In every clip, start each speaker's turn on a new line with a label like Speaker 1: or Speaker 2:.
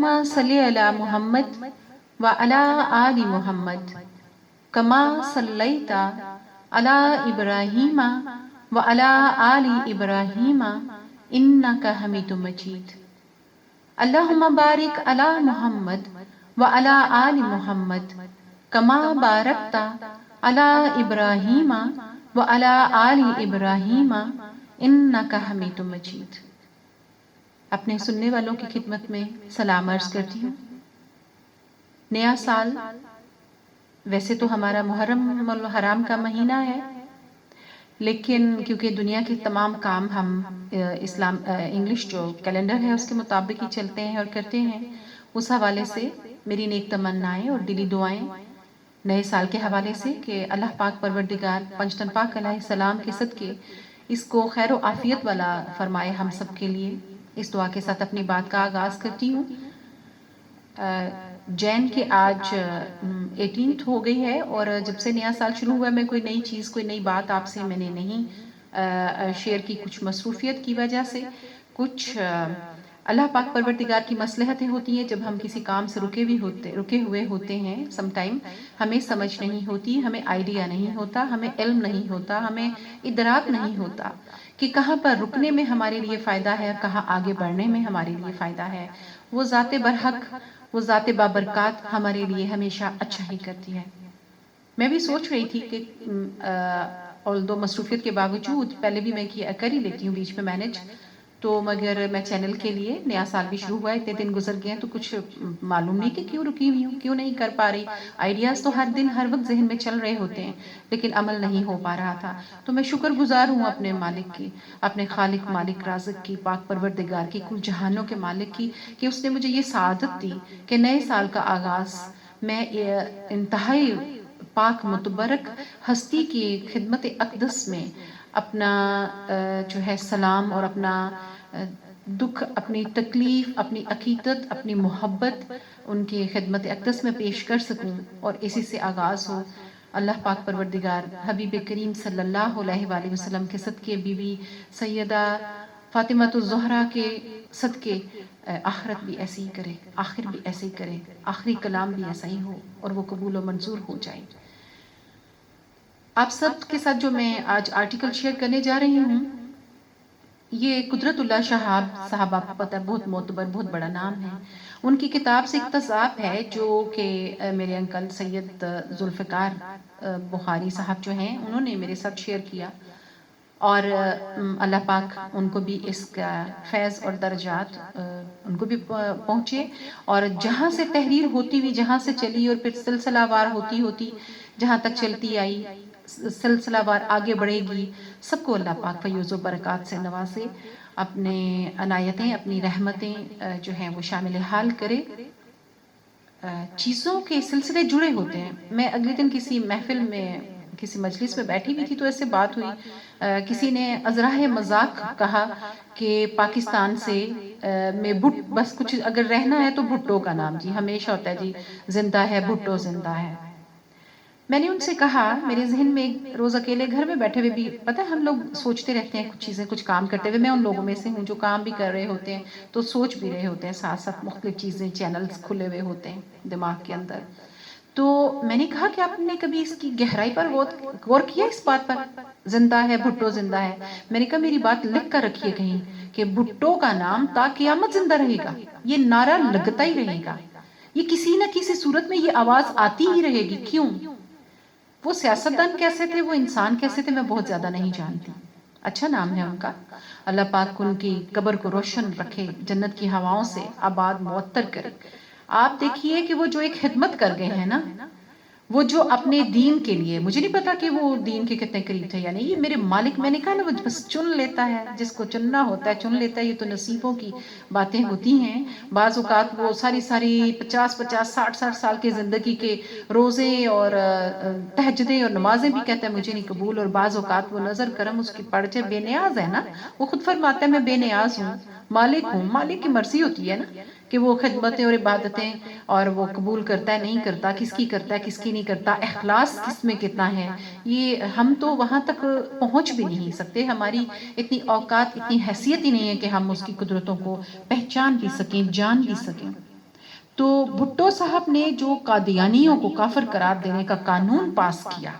Speaker 1: اللہم صلی علی محمد وعلی آل محمد کما صلیت علی ابراہیم وعلی آل ابراہیم انک حمید مجید۔ اللہم بارک علی محمد وعلی آل محمد کما بارکت علی ابراہیم وعلی آل ابراہیم انک حمید مجید۔ اپنے سننے والوں کی خدمت میں سلام عرض کرتی ہوں۔ نیا سال ویسے تو ہمارا محرم الحرام کا مہینہ ہے، لیکن کیونکہ دنیا کے تمام کام ہم انگلش جو کیلنڈر ہے اس کے مطابق ہی چلتے ہیں اور کرتے ہیں، اس حوالے سے میری نیک تمنائیں اور دلی دعائیں نئے سال کے حوالے سے کہ اللہ پاک پروردگار پنجتن پاک علیہ السلام کے صدقے اس کو خیر و عافیت والا فرمائے ہم سب کے لیے۔ اس دعا کے ساتھ اپنی بات کا آغاز کرتی ہوں۔ جین کے آج 18 ہو گئی ہے، اور جب سے نیا سال شروع ہوا میں کوئی نئی چیز کوئی نئی بات آپ سے میں نے نہیں شیئر کی، کچھ مصروفیت کی وجہ سے، کچھ اللہ پاک پروردگار کی مصلحتیں ہوتی ہیں۔ جب ہم کسی کام سے رکے ہوئے ہوتے ہیں، سم ٹائم ہمیں سمجھ نہیں ہوتی، ہمیں آئیڈیا نہیں ہوتا، ہمیں علم نہیں ہوتا، ہمیں ادراک نہیں ہوتا کہ کہاں پر رکنے میں ہمارے لیے فائدہ ہے اور کہاں آگے بڑھنے میں ہمارے لیے فائدہ ہے۔ وہ ذات برحق، وہ ذات بابرکات ہمارے لیے ہمیشہ اچھا ہی کرتی ہے۔ میں بھی سوچ رہی تھی کہ دو مصروفیت کے باوجود پہلے بھی میں کر ہی لیتی ہوں بیچ میں مینج، تو مگر میں چینل کے لیے نیا سال بھی شروع ہوا ہے، اتنے دن گزر گئے ہیں تو کچھ معلوم نہیں کہ کیوں رکی ہوئی ہوں، کیوں نہیں کر پا رہی۔ آئیڈیاز تو ہر دن ہر وقت ذہن میں چل رہے ہوتے ہیں، لیکن عمل نہیں ہو پا رہا تھا۔ تو میں شکر گزار ہوں اپنے مالک کی، اپنے خالق مالک رازق کی، پاک پروردگار کی، کل جہانوں کے مالک کی، کہ اس نے مجھے یہ سعادت دی کہ نئے سال کا آغاز میں انتہائی پاک متبرک ہستی کی خدمت اقدس میں اپنا جو ہے سلام اور اپنا دکھ، اپنی تکلیف، اپنی عقیدت، اپنی محبت ان کی خدمت اقدس میں پیش کر سکوں اور اسی سے آغاز ہو۔ اللہ پاک پروردگار حبیب کریم صلی اللہ علیہ وآلہ وسلم کے صدقے، بی بی سیدہ فاطمۃ الزہرا کے صدقے آخرت بھی ایسی ہی کرے، آخر بھی ایسے ہی کرے، آخری کلام بھی ایسا ہی ہو اور وہ قبول و منظور ہو جائے۔ آپ سب کے ساتھ جو میں آج آرٹیکل شیئر کرنے جا رہی ہوں، یہ قدرت اللہ شہاب صاحب، آپ کو پتہ ہے بہت معتبر بہت بڑا نام ہے، ان کی کتاب سے اقتباس ہے جو کہ میرے انکل سید ذوالفقار بخاری صاحب جو ہیں انہوں نے میرے ساتھ شیئر کیا، اور اللہ پاک ان کو بھی اس کا فیض اور درجات ان کو بھی پہنچے، اور جہاں سے تحریر ہوتی ہوئی جہاں سے چلی اور پھر سلسلہ وار ہوتی جہاں تک چلتی آئی، سلسلہ وار آگے بڑھے گی، سب کو اللہ پاک فیوز و برکات سے نوازے، اپنے عنایتیں اپنی رحمتیں جو ہیں وہ شامل حال کرے۔ چیزوں کے سلسلے جڑے ہوتے ہیں۔ میں اگلے دن کسی محفل میں کسی مجلس میں بیٹھی ہوئی تھی تو ایسے بات ہوئی، کسی نے ازراہ مذاق کہا کہ پاکستان سے میں بس کچھ اگر رہنا ہے تو بھٹو کا نام جی ہمیشہ ہوتا ہے، جی زندہ ہے بھٹو زندہ ہے۔ میں نے ان سے کہا، میرے ذہن میں روز اکیلے گھر میں بیٹھے ہوئے بھی پتہ ہے ہم لوگ سوچتے رہتے ہیں کچھ چیزیں، کچھ کام کرتے ہوئے، میں ان لوگوں میں سے ہوں جو کام بھی کر رہے ہوتے ہیں تو سوچ بھی رہے ہوتے ہیں، ساتھ ساتھ مختلف چیزیں چینلز کھلے ہوئے ہوتے ہیں دماغ کے اندر۔ تو میں نے کہا کہ آپ نے کبھی اس کی گہرائی پر غور کیا اس بات پر، زندہ ہے بھٹو زندہ ہے؟ میں نے کہا میری بات لکھ کر رکھیے کہیں کہ بھٹو کا نام تا قیامت زندہ رہے گا، یہ نعرہ لگتا ہی رہے گا، یہ کسی نہ کسی صورت میں یہ آواز آتی ہی رہے گی۔ کیوں؟ وہ سیاستدان کیسے تھے، وہ انسان کیسے تھے، میں بہت زیادہ نہیں جانتی، اچھا نام ہے ان کا، اللہ پاک ان کی قبر کو روشن رکھے، جنت کی ہواؤں سے آباد معطر کرے۔ آپ دیکھیے کہ وہ جو ایک خدمت کر گئے ہیں نا، وہ جو اپنے دین کے لیے، مجھے نہیں پتا کہ وہ دین کے کتنے قریب تھے یا نہیں، یہ میرے مالک، میں نے کہا نا وہ بس چن لیتا ہے، جس کو چننا ہوتا ہے چن لیتا ہے، یہ تو نصیبوں کی باتیں ہوتی ہیں۔ بعض اوقات وہ ساری 50-60 سال کے زندگی کے روزے اور تہجدیں اور نمازیں بھی کہتا ہے مجھے نہیں قبول، اور بعض اوقات وہ نظر کرم اس کی پڑچے بے نیاز ہے نا، وہ خود فرماتا ہے میں بے نیاز ہوں، مالک ہوں، مالک کی مرضی ہوتی ہے نا کہ وہ خدمتیں اور عبادتیں اور وہ قبول کرتا ہے نہیں کرتا، کس کی کرتا ہے کس کی نہیں کرتا، اخلاص کس میں کتنا ہے، یہ ہم تو وہاں تک پہنچ بھی نہیں سکتے، ہماری اتنی اوقات اتنی حیثیت ہی نہیں ہے کہ ہم اس کی قدرتوں کو پہچان بھی سکیں، جان بھی سکیں۔ تو بھٹو صاحب نے جو قادیانیوں کو کافر قرار دینے کا قانون پاس کیا،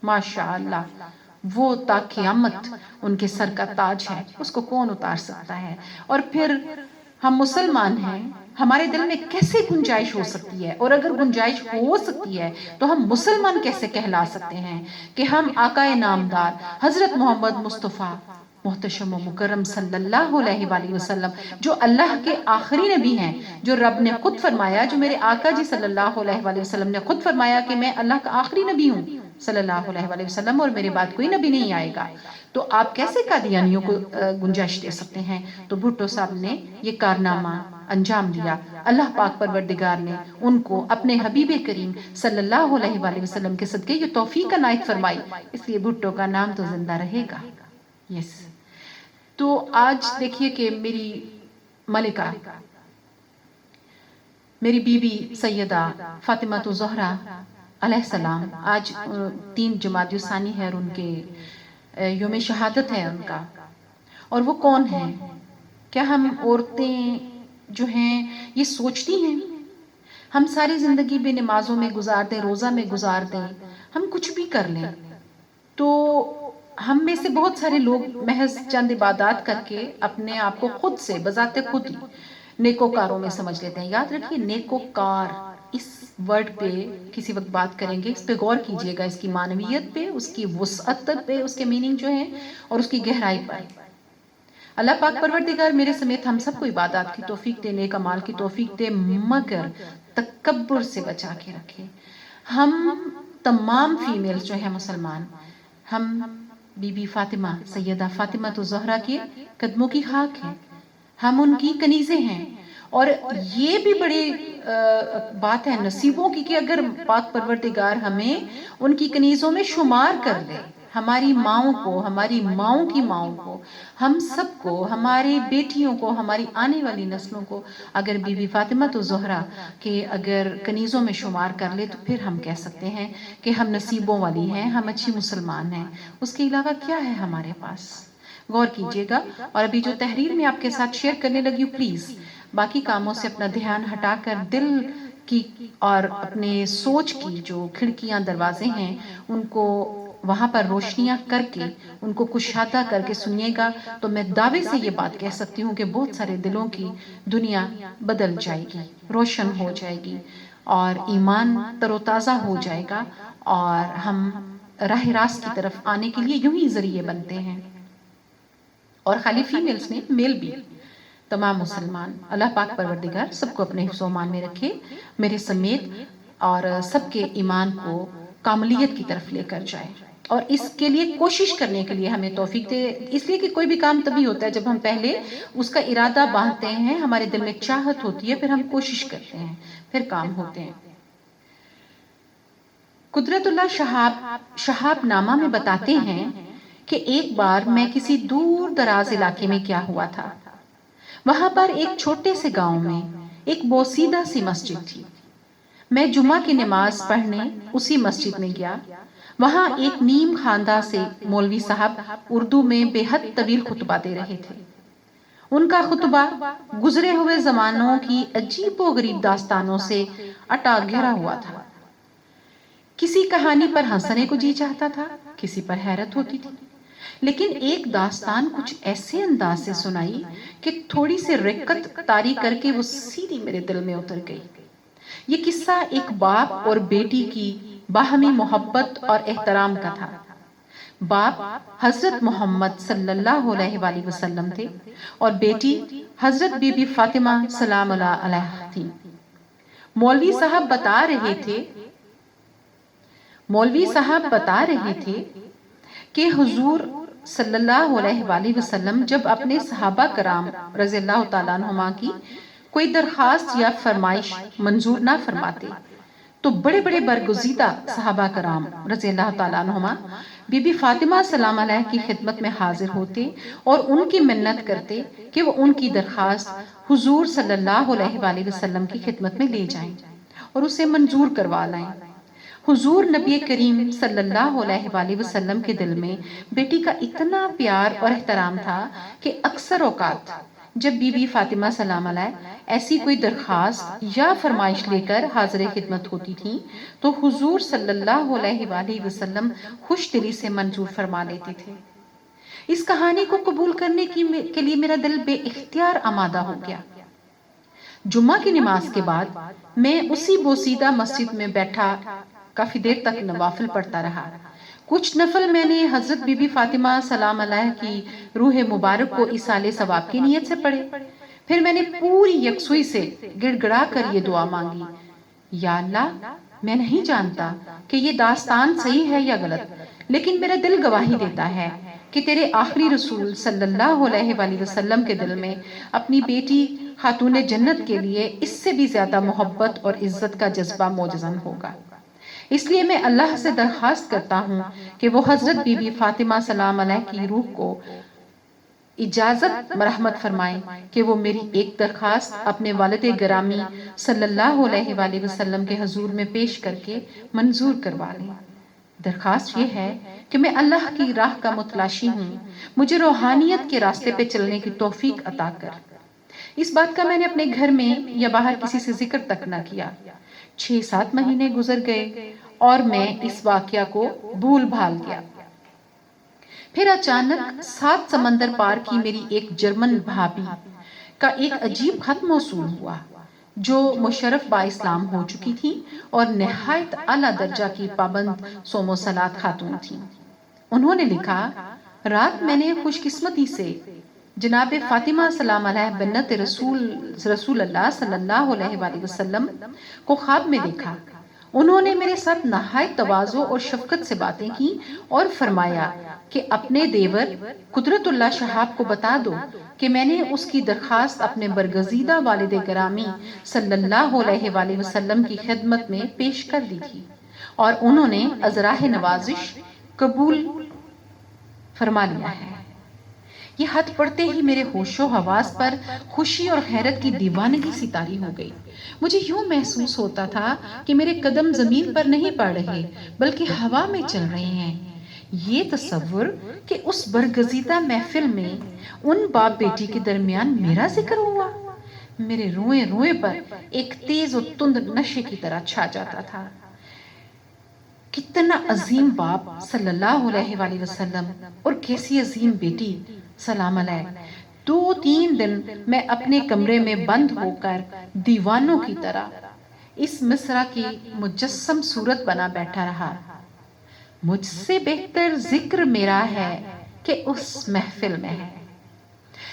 Speaker 1: ماشاءاللہ، وہ تا قیامت ان کے سر کا تاج ہے، اس کو کون اتار سکتا ہے؟ اور پھر ہم مسلمان ہیں، ہمارے دل میں کیسے گنجائش ہو سکتی ہے، اور اگر گنجائش ہو سکتی ہے تو ہم مسلمان کیسے کہلا سکتے ہیں کہ ہم آقا نامدار حضرت محمد مصطفیٰ محتشم و مکرم صلی اللہ علیہ وآلہ وسلم، جو اللہ کے آخری نبی ہیں، جو رب نے خود فرمایا، جو میرے آقا جی صلی اللہ علیہ وآلہ وسلم نے خود فرمایا کہ میں اللہ کا آخری نبی ہوں صلی اللہ علیہ وآلہ وسلم، اور میرے بعد کوئی نبی نہیں آئے گا، تو آپ کیسے قادیانیوں کو گنجائش دے سکتے ہیں؟ تو بھٹو صاحب نے یہ کارنامہ انجام دیا۔ اللہ پاک پروردگار نے ان کو اپنے حبیب کریم صلی اللہ علیہ وآلہ وسلم کے صدقے یہ توفیق عنایت فرمائی، اس لیے بھٹو کا نام تو زندہ رہے گا۔ یس، تو آج دیکھیے کہ میری ملکہ، میری بی بی سیدہ فاطمہ الزہرا علیہ السلام، آج 3 جمادی الثانی ہے، اور ان کے یوم شہادت ہے ان کا۔ اور وہ کون ہیں؟ کیا ہم عورتیں جو ہیں یہ سوچتی ہیں ہم ساری زندگی بے نمازوں میں گزار دیں، روزہ میں گزار دیں، ہم کچھ بھی کر لیں، تو ہم میں سے بہت سارے لوگ محض چند عبادات کر کے اپنے آپ کو خود سے بذات خود ہی نیکوکاروں میں سمجھ لیتے ہیں۔ یاد رکھیے، نیکوکار، اس ورڈ پہ کسی وقت بات کریں گے، اس پہ غور کیجئے گا، اس کی معنویت پہ، اس کی وسعت پہ، اس کے میننگ جو ہیں، اور اس کی گہرائی پر۔ اللہ پاک پروردگار میرے سمیت ہم سب کو عبادات کی توفیق دے، نیک اعمال کی توفیق دے، مگر تکبر سے بچا کے رکھے۔ ہم تمام فیمیلز جو ہیں مسلمان، ہم بی بی فاطمہ، سیدہ فاطمہ الزہرا کے قدموں کی خاک ہیں، ہم ان کی کنیزیں ہیں، اور یہ بھی بڑی بات ہے نصیبوں کی کہ اگر پاک پروردگار ہمیں ان کی کنیزوں میں شمار کر لے، ہماری ماؤں کو، ہماری ماؤں کی ماؤں کو، ہم سب کو، ہماری بیٹیوں کو، ہماری آنے والی نسلوں کو اگر بی بی فاطمہ الزہرا کے اگر کنیزوں میں شمار کر لے، تو پھر ہم کہہ سکتے ہیں کہ ہم نصیبوں والی ہیں، ہم اچھی مسلمان ہیں۔ اس کے علاوہ کیا ہے ہمارے پاس؟ غور کیجئے گا۔ اور ابھی جو تحریر میں آپ کے ساتھ شیئر کرنے لگی ہوں، پلیز باقی کاموں سے اپنا دھیان ہٹا کر دل کی اور اپنے سوچ کی جو کھڑکیاں دروازے ہیں ان کو وہاں پر روشنیاں کر کے، ان کو کشادہ کر کے سنیے گا، تو میں دعوے سے یہ بات کہہ سکتی ہوں کہ بہت سارے دلوں کی دنیا بدل جائے گی، روشن ہو جائے گی، اور ایمان تر و تازہ ہو جائے گا، اور ہم راہ راست کی طرف آنے کے لیے یوں ہی ذریعے بنتے ہیں۔ اور خالی فیمیلز نے، میل بھی، تمام مسلمان، اللہ پاک پروردگار سب کو اپنے حفظ و امان میں رکھے، میرے سمیت، اور سب کے ایمان کو کاملیت کی طرف لے کر جائے، اور اس کے لیے کوشش کرنے کے لیے ہمیں توفیق دے، اس لیے کہ کوئی بھی کام تبھی ہوتا ہے جب ہم پہلے اس کا ارادہ باندھتے ہیں، ہمارے دل میں چاہت ہوتی ہے، پھر ہم کوشش کرتے ہیں، پھر کام ہوتے ہیں۔ قدرت اللہ شہاب نامہ میں بتاتے ہیں کہ ایک بار میں کسی دور دراز علاقے میں کیا ہوا تھا، وہاں پر ایک چھوٹے سے گاؤں میں ایک بوسیدہ سی مسجد تھی۔ میں جمعہ کی نماز پڑھنے اسی مسجد میں گیا۔ وہاں ایک نیم خاندہ سے مولوی صاحب اردو میں بے حد طویل خطبہ دے رہے تھے۔ ان کا خطبہ گزرے ہوئے زمانوں کی عجیب و غریب داستانوں سے اٹا گھرا ہوا تھا۔ کسی کہانی پر ہنسنے کو جی چاہتا تھا، کسی پر حیرت ہوتی تھی، لیکن ایک داستان کچھ ایسے انداز سے سنائی کہ تھوڑی سی رکت طاری کر کے وہ سیدھی میرے دل میں اتر گئی۔ یہ قصہ ایک باپ اور بیٹی کی باہمی محبت اور احترام کا تھا۔ باپ حضرت محمد صلی اللہ علیہ وآلہ وسلم تھے، اور بیٹی حضرت بی بی فاطمہ سلام اللہ علیہا تھی۔ مولوی صاحب بتا رہے تھے کہ حضور صلی اللہ علیہ وآلہ وسلم جب اپنے صحابہ کرام رضی اللہ تعالیٰ عنہما کی کوئی درخواست یا فرمائش منظور نہ فرماتے، تو بڑے بڑے برگزیدہ صحابہ کرام رضی اللہ تعالیٰ عنہما بی بی فاطمہ سلام علیہ کی خدمت میں حاضر ہوتے اور ان کی منت کرتے کہ وہ ان کی درخواست حضور صلی اللہ علیہ وآلہ وسلم کی خدمت میں لے جائیں اور اسے منظور کروا لائیں۔ حضور نبی کریم صلی اللہ علیہ وآلہ وسلم کے دل میں بیٹی کا اتنا پیار اور احترام تھا کہ اکثر اوقات جب بی بی فاطمہ سلام علیہ ایسی کوئی درخواست یا فرمائش لے کر حاضر خدمت ہوتی تھی تو حضور صلی اللہ علیہ وآلہ وسلم خوش دلی سے منظور فرما لیتے تھے۔ اس کہانی کو قبول کرنے کے لیے میرا دل بے اختیار آمادہ ہو گیا۔ جمعہ کی نماز کے بعد میں اسی بوسیدہ مسجد میں بیٹھا کافی دیر تک نوافل پڑھتا رہا۔ کچھ نفل میں نے حضرت بی بی فاطمہ سلام علیہ کی روح مبارک کو ایصال ثواب کی نیت سے پڑھے۔ پھر میں نے پوری یکسوئی سے گڑ گڑا کر یہ دعا مانگی، یا اللہ، میں نہیں جانتا کہ یہ داستان صحیح ہے یا غلط، لیکن میرا دل گواہی دیتا ہے کہ تیرے آخری رسول صلی اللہ علیہ وآلہ وسلم کے دل میں اپنی بیٹی خاتون جنت کے لیے اس سے بھی زیادہ محبت اور عزت کا جذبہ موجزن ہوگا۔ اس لیے میں اللہ سے درخواست کرتا ہوں کہ وہ حضرت بی بی فاطمہ سلام علیہ کی روح کو اجازت مرحمت فرمائیں کہ وہ میری ایک درخواست اپنے والد گرامی صلی اللہ علیہ وآلہ وسلم کے حضور میں پیش کر کے منظور کروا لیں۔ درخواست یہ ہے کہ میں اللہ کی راہ کا متلاشی ہوں، مجھے روحانیت کے راستے پہ چلنے کی توفیق عطا کر۔ اس بات کا میں نے اپنے گھر میں یا باہر کسی سے ذکر تک نہ کیا۔ 6-7 مہینے گزر گئے اور میں اس واقعہ کو بھول بھال گیا۔ پھر اچانک 7 سمندر پار کی میری ایک جرمن بھابی کا ایک عجیب خط موصول ہوا، جو مشرف با اسلام ہو چکی تھی اور نہایت اعلیٰ درجہ کی پابند صوم و صلاۃ خاتون تھی۔ انہوں نے لکھا، رات میں نے خوش قسمتی سے جناب فاطمہ سلام علیہ بنت رسول اللہ صلی اللہ علیہ وآلہ وسلم کو خواب میں دیکھا۔ انہوں نے میرے ساتھ نہایت تواضع اور شفقت سے باتیں کی اور فرمایا کہ اپنے دیور قدرت اللہ شہاب کو بتا دو کہ میں نے اس کی درخواست اپنے برگزیدہ والد گرامی صلی اللہ علیہ وآلہ وسلم کی خدمت میں پیش کر دی تھی اور انہوں نے ازراہ نوازش قبول فرما لیا ہے۔ یہ خط پڑھتے ہی میرے ہوش و حواس پر خوشی اور حیرت کی دیوانگی سی طاری ہو گئی۔ مجھے یوں محسوس ہوتا تھا کہ میرے قدم زمین پر نہیں پڑ رہے بلکہ ہوا میں چل رہے ہیں۔ یہ تصور کہ اس برگزیدہ محفل میں ان باپ بیٹی کے درمیان میرا ذکر ہوا، میرے روئے روئے پر ایک تیز و تند نشے کی طرح چھا جاتا تھا۔ کتنا عظیم باپ صلی اللہ علیہ وآلہ وسلم اور کیسی عظیم بیٹی سلام علیہ۔ 2-3 دن میں اپنے کمرے میں بند ہو کر دیوانوں کی طرح اس مصرع کی مجسم صورت بنا بیٹھا رہا، مجھ سے بہتر ذکر میرا ہے کہ اس محفل میں ہے۔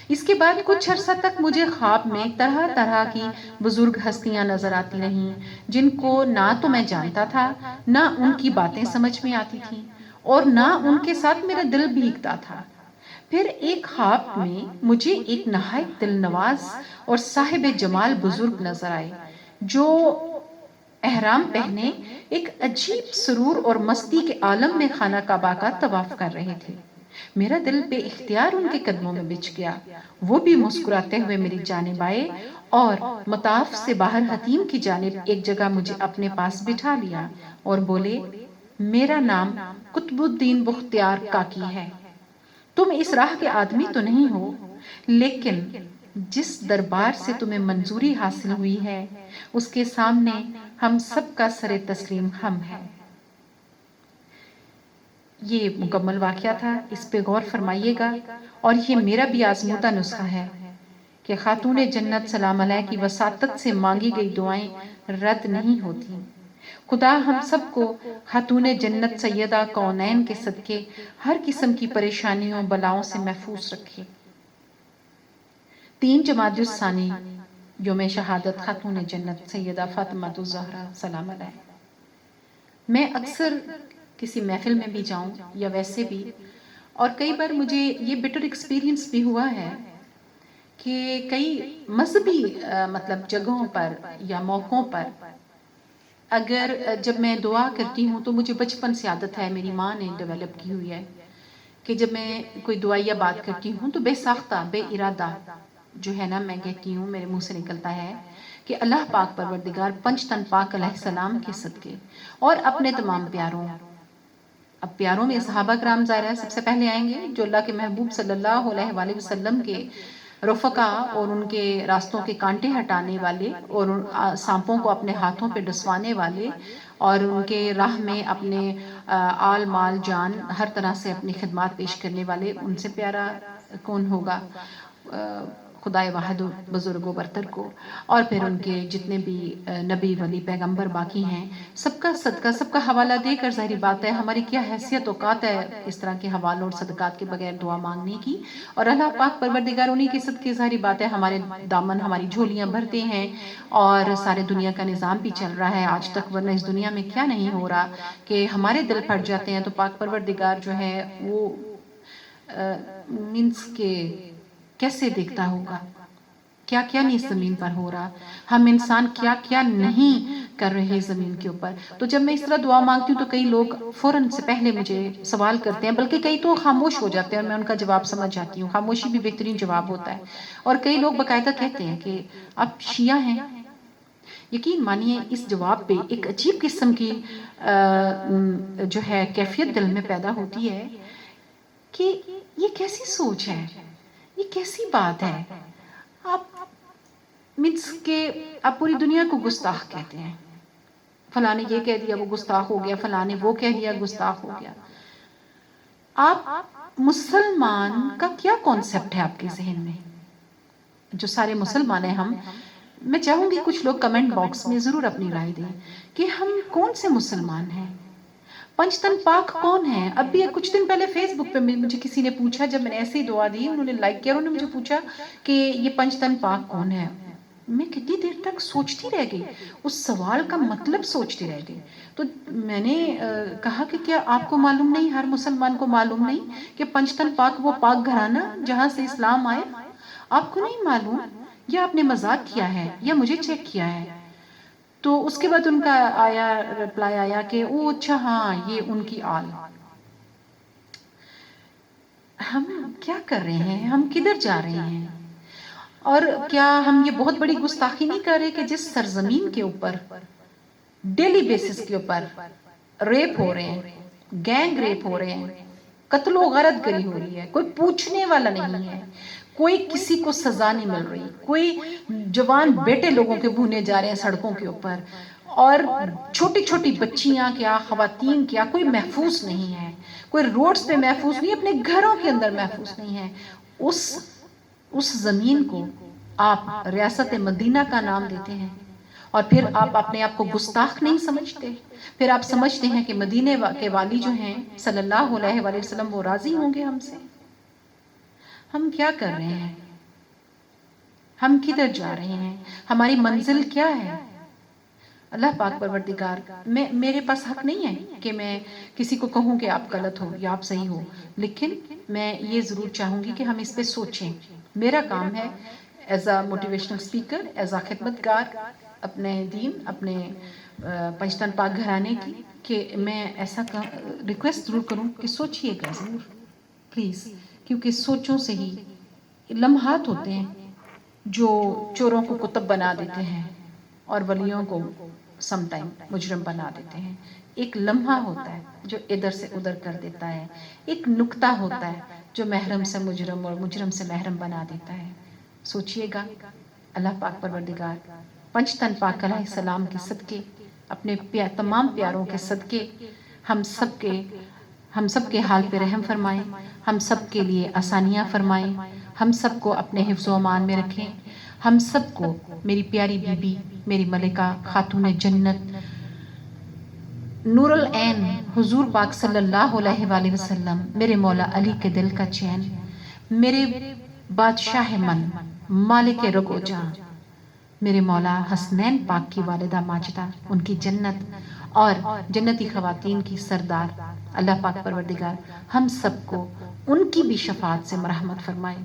Speaker 1: اس کے بعد کچھ عرصہ تک مجھے خواب میں طرح طرح کی بزرگ ہستیاں نظر آتی رہیں، جن کو نہ تو میں جانتا تھا، نہ ان کی باتیں سمجھ میں آتی تھیں اور نہ ان کے ساتھ میرا دل بھیگتا تھا۔ پھر ایک خواب میں مجھے ایک نہایت دل نواز اور صاحب جمال بزرگ نظر آئے، جو احرام پہنے ایک عجیب سرور اور مستی کے عالم میں خانہ کعبہ کا طواف کر رہے تھے۔ میرا دل بے اختیار ان کے قدموں میں بچھ گیا۔ وہ بھی مسکراتے ہوئے میری جانب آئے اور مطاف سے باہر حتیم کی جانب ایک جگہ مجھے اپنے پاس بٹھا لیا اور بولے، میرا نام قطب الدین بختیار کاکی ہے۔ تم اس راہ کے آدمی تو نہیں ہو، لیکن جس دربار سے تمہیں منظوری حاصل ہوئی ہے اس کے سامنے ہم سب کا سر تسلیم خم ہے۔ یہ مکمل واقعہ تھا، اس پہ غور فرمائیے گا، اور یہ میرا بھی آزمودہ نسخہ ہے کہ خاتون جنت سلام علیہ کی وساطت سے مانگی گئی دعائیں رد نہیں ہوتی۔ خدا ہم سب کو خاتون جنت سیدہ کونین کے صدقے ہر قسم کی پریشانیوں بلاؤں سے محفوظ رکھے۔ 3 جمادی الثانی یوم شہادت خاتون جنت سیدہ فاطمہ الزہرا سلام علیہ۔ میں اکثر کسی محفل میں بھی جاؤں یا ویسے بھی، اور کئی بار مجھے یہ بٹر ایکسپیرینس بھی ہوا ہے کہ کئی مذہبی مطلب جگہوں پر یا موقعوں پر اگر جب میں دعا کرتی ہوں تو مجھے بچپن سے عادت ہے، میری ماں نے ڈیولپ کی ہوئی ہے کہ جب میں کوئی دعا یا بات کرتی ہوں تو بے ساختہ بے ارادہ جو ہے نا میں کہتی ہوں، میرے منہ سے نکلتا ہے کہ اللہ پاک پروردگار پنج تن پاک علیہ السلام کے صدقے اور اپنے تمام پیاروں، اب پیاروں میں صحابہ کرام ظاہر ہے سب سے پہلے آئیں گے جو اللہ کے محبوب صلی اللہ علیہ وآلہ وسلم کے رفقا اور ان کے راستوں کے کانٹے ہٹانے والے اور سانپوں کو اپنے ہاتھوں پہ ڈسوانے والے اور ان کے راہ میں اپنے آل مال جان ہر طرح سے اپنی خدمات پیش کرنے والے، ان سے پیارا کون ہوگا خدائے واحد و بزرگ و برتر کو، اور پھر ان کے جتنے بھی نبی ولی پیغمبر باقی ہیں، سب کا صدقہ، سب کا حوالہ دے کر ظاہری بات ہے ہماری کیا حیثیت اوقات ہے اس طرح کے حوالوں اور صدقات کے بغیر دعا مانگنے کی، اور اللہ پاک پروردگار انہی کے صدقے ظاہری بات ہے ہمارے دامن، ہماری جھولیاں بھرتے ہیں، اور سارے دنیا کا نظام بھی چل رہا ہے آج تک، ورنہ اس دنیا میں کیا نہیں ہو رہا کہ ہمارے دل پھٹ جاتے ہیں تو پاک پروردگار جو ہے وہ مینس کے کیسے دیکھتا ہوگا کیا کیا نہیں اس زمین پر ہو رہا، ہم انسان کیا کیا نہیں کر رہے زمین کے اوپر۔ تو جب میں اس طرح دعا مانگتی ہوں تو کئی لوگ فوراً سے پہلے مجھے سوال کرتے ہیں، بلکہ کئی تو خاموش ہو جاتے ہیں اور میں ان کا جواب سمجھ جاتی ہوں، خاموشی بھی بہترین جواب ہوتا ہے، اور کئی لوگ باقاعدہ کہتے ہیں کہ آپ شیعہ ہیں۔ یقین مانیے اس جواب پہ ایک عجیب قسم کی جو ہے کیفیت دل میں پیدا ہوتی ہے کہ یہ کیسی سوچ ہے، یہ کیسی بات ہے، آپ مینس کہ آپ پوری دنیا کو گستاخ کہتے ہیں، فلاں نے یہ کہہ دیا وہ گستاخ ہو گیا، فلاں نے وہ کہہ دیا گستاخ ہو گیا۔ آپ مسلمان کا کیا کانسیپٹ ہے آپ کے ذہن میں؟ جو سارے مسلمان ہیں ہم، میں چاہوں گی کچھ لوگ کمنٹ باکس میں ضرور اپنی رائے دیں کہ ہم کون سے مسلمان ہیں، پنج تن پاک کون ہے؟ اب بھی کچھ دن پہلے فیس بک پہ مجھے کسی نے پوچھا، جب میں نے ایسے ہی دعا دی انہوں نے لائک کیا، انہوں نے مجھے پوچھا کہ یہ پنج تن پاک کون ہے؟ میں کتنی دیر تک سوچتی رہ گئی، اس سوال کا مطلب سوچتی رہ گئی۔ تو میں نے کہا کہ کیا آپ کو معلوم نہیں، ہر مسلمان کو معلوم نہیں کہ پنج تن پاک وہ پاک گھرانہ جہاں سے اسلام آئے؟ آپ کو نہیں معلوم، یا آپ نے مذاق کیا ہے یا مجھے چیک کیا ہے؟ تو اس کے بعد ان کا آیا رپلائی آیا کہ او اچھا ہاں یہ ان کی آل۔ ہم کیا کر رہے ہیں، ہم کدھر جا رہے ہیں؟ اور کیا ہم یہ بہت بڑی گستاخی نہیں کر رہے کہ جس سرزمین کے اوپر ڈیلی بیسس کے اوپر ریپ ہو رہے ہیں، گینگ ریپ ہو رہے ہیں، قتل و غارت گری ہو رہی ہے، کوئی پوچھنے والا نہیں ہے، کوئی کسی کو سزا نہیں مل رہی، کوئی جوان بیٹے لوگوں کے بھونے جا رہے ہیں سڑکوں کے اوپر، اور چھوٹی چھوٹی بچیاں کیا، خواتین کیا، کوئی محفوظ نہیں ہے، کوئی روڈز پہ محفوظ نہیں، اپنے گھروں کے اندر محفوظ نہیں ہے۔ اس زمین کو آپ ریاست مدینہ کا نام دیتے ہیں، اور پھر آپ اپنے آپ کو گستاخ نہیں سمجھتے، پھر آپ سمجھتے ہیں کہ مدینے کے والی جو ہیں صلی اللہ علیہ وآلہ وسلم وہ راضی ہوں گے ہم سے۔ ہم کیا کر رہے ہیں، ہم کدھر جا رہے ہیں، ہماری منزل کیا ہے؟ اللہ پاک پروردگار، میرے پاس حق نہیں ہے کہ میں کسی کو کہوں کہ آپ غلط ہو یا آپ صحیح ہو، لیکن میں یہ ضرور چاہوں گی کہ ہم اس پہ سوچیں۔ میرا کام ہے as a motivational speaker, as a خدمت گار اپنے دین، اپنے پنجتن پاک گھرانے کی، کہ میں ایسا ریکویسٹ ضرور کروں کہ سوچئے گا ضرور پلیز، کیونکہ سوچوں سے ہی لمحات ہوتے ہیں جو چوروں کو کتب بنا دیتے ہیں اور ولیوں کو سم ٹائم مجرم بنا دیتے ہیں۔ ایک لمحہ ہوتا ہے جو ادھر سے ادھر کر دیتا ہے، ایک نکتہ ہوتا ہے جو محرم سے مجرم اور مجرم سے محرم بنا دیتا ہے۔ سوچئے گا، اللہ پاک پروردگار پنج تن پاک علیہ السلام کے صدقے، اپنے تمام پیاروں کے صدقے ہم سب کے حال پہ رحم فرمائیں، ہم سب کے لیے آسانیاں فرمائیں، ہم سب کو اپنے حفظ و امان میں رکھیں، ہم سب کو میری پیاری بی بی، میری ملکہ خاتون جنت، نور العین حضور پاک صلی اللہ علیہ وآلہ وسلم، میرے مولا علی کے دل کا چین، میرے بادشاہ من، مالک رگ و جاں، میرے مولا حسنین پاک کی والدہ ماجدہ، ان کی جنت اور جنتی خواتین کی سردار، اللہ پاک پروردگار ہم سب کو ان کی بھی شفاعت سے مرحمت فرمائے،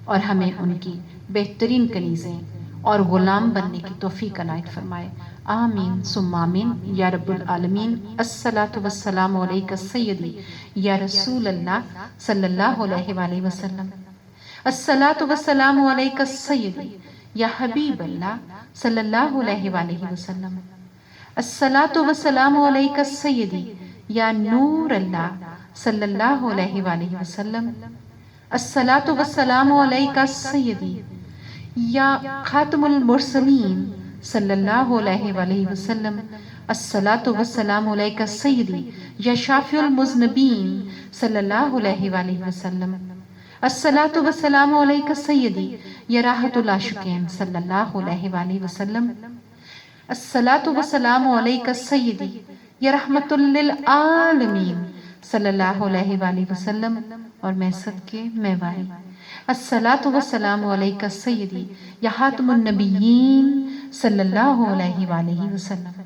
Speaker 1: اور ہمیں ان کی بہترین کنیزیں اور غلام بننے کی توفیق عنایت فرمائے۔ آمین ثم آمین یا رب العالمین۔ الصلاۃ والسلام علیک سیدی یا رسول اللہ صلی اللہ علیہ وآلہ وسلم، الصلاۃ والسلام علیک سیدی یا حبیب اللہ صلی اللہ علیہ وآلہ وسلم، الصلاۃ والسلام علیک سیدی یا نور اللہ صلی اللہ علیہ وآلہ وسلم، الصلاۃ والسلام علیک سیدی یا خاتم المرسلین صلی اللہ علیہ وآلہ وسلم، الصلاۃ والسلام علیک سیدی یا شافع المذنبین صلی اللہ علیہ وآلہ وسلم، الصلاۃ والسلام علیک سیدی یا راحت العاشقین صلی اللہ علیہ وآلہ وسلم، الصلاۃ والسلام علیک سیدی یا رحمت للعالمین صلی اللہ علیہ وآلہ وسلم، اور میں صدقے میں والی، الصلاۃ والسلام علیک سیدی یا خاتم النبیین صلی اللہ علیہ وآلہ وسلم۔